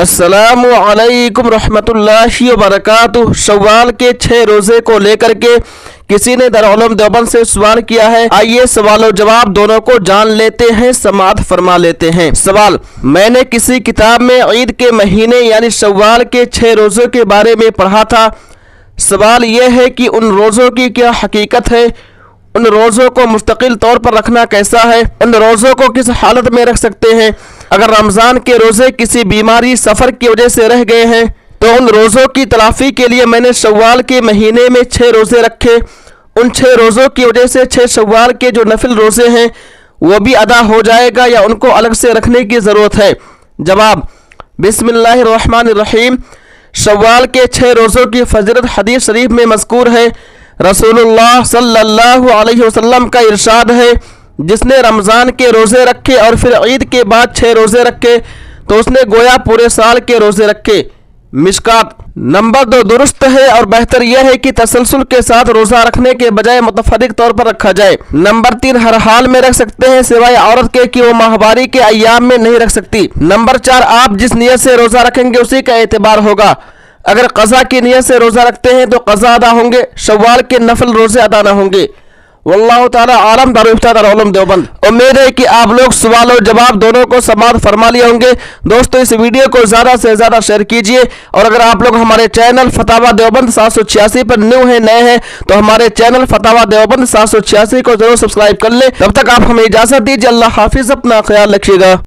अस्सलामु अलैकुम रहमतुल्लाहि व बरकातुहू। शव्वाल के 6 रोजे को लेकर के किसी ने दारुल उलूम देवबंद से सवाल किया है। आइए सवाल और जवाब दोनों को जान लेते हैं, समाअत फरमा लेते हैं। सवाल, मैंने किसी किताब में ईद के महीने यानी शव्वाल के 6 रोजों के बारे में पढ़ा था। सवाल यह है कि उन रोजों की क्या हकीकत है, उन रोज़ों को मुस्तकिल तौर पर रखना कैसा है, उन रोज़ों को किस हालत में रख सकते हैं। अगर रमज़ान के रोज़े किसी बीमारी सफ़र की वजह से रह गए हैं तो उन रोज़ों की तलाफ़ी के लिए मैंने शव्वाल के महीने में 6 रोज़े रखे। उन 6 रोज़ों की वजह से 6 शव्वाल के जो नफिल रोज़े हैं वो भी अदा हो जाएगा या उनको अलग से रखने की ज़रूरत है। जवाब, बिस्मिल्लाहिर्रहमानिर्रहीम। शव्वाल के 6 रोज़ों की फजीलत हदीस शरीफ में मज़कूर है। रसूलुल्लाह सल्लल्लाहु अलैहि वसल्लम का इरशाद है, जिसने रमज़ान के रोज़े रखे और फिर ईद के बाद 6 रोज़े रखे तो उसने गोया पूरे साल के रोज़े रखे। मिशकात। नंबर 2 दुरुस्त है और बेहतर यह है कि तसलसल के साथ रोज़ा रखने के बजाय मुतफर्रिक तौर पर रखा जाए। नंबर 3 हर हाल में रख सकते हैं सिवाय औरत के कि वो माहवारी के अय्याम में नहीं रख सकती। नंबर 4 आप जिस नियत से रोज़ा रखेंगे उसी का एतबार होगा। अगर क़ज़ा की नियत से रोज़ा रखते हैं तो क़ज़ा अदा होंगे, शव्वाल के नफल रोज़े अदा न होंगे। वल्लाहु ताला आलम। दारुल उलूम देवबंद। उम्मीद है कि आप लोग सवाल और जवाब दोनों को समाअत फरमा लिए होंगे। दोस्तों, इस वीडियो को ज़्यादा से ज़्यादा शेयर कीजिए और अगर आप लोग हमारे चैनल फतावा देवबंद 786 पर नए हैं तो हमारे चैनल फतावा देवबंद 786 को जरूर सब्सक्राइब कर ले। तब तक आप हमें इजाज़त दीजिए। अल्लाह हाफिज़, अपना ख्याल रखिएगा।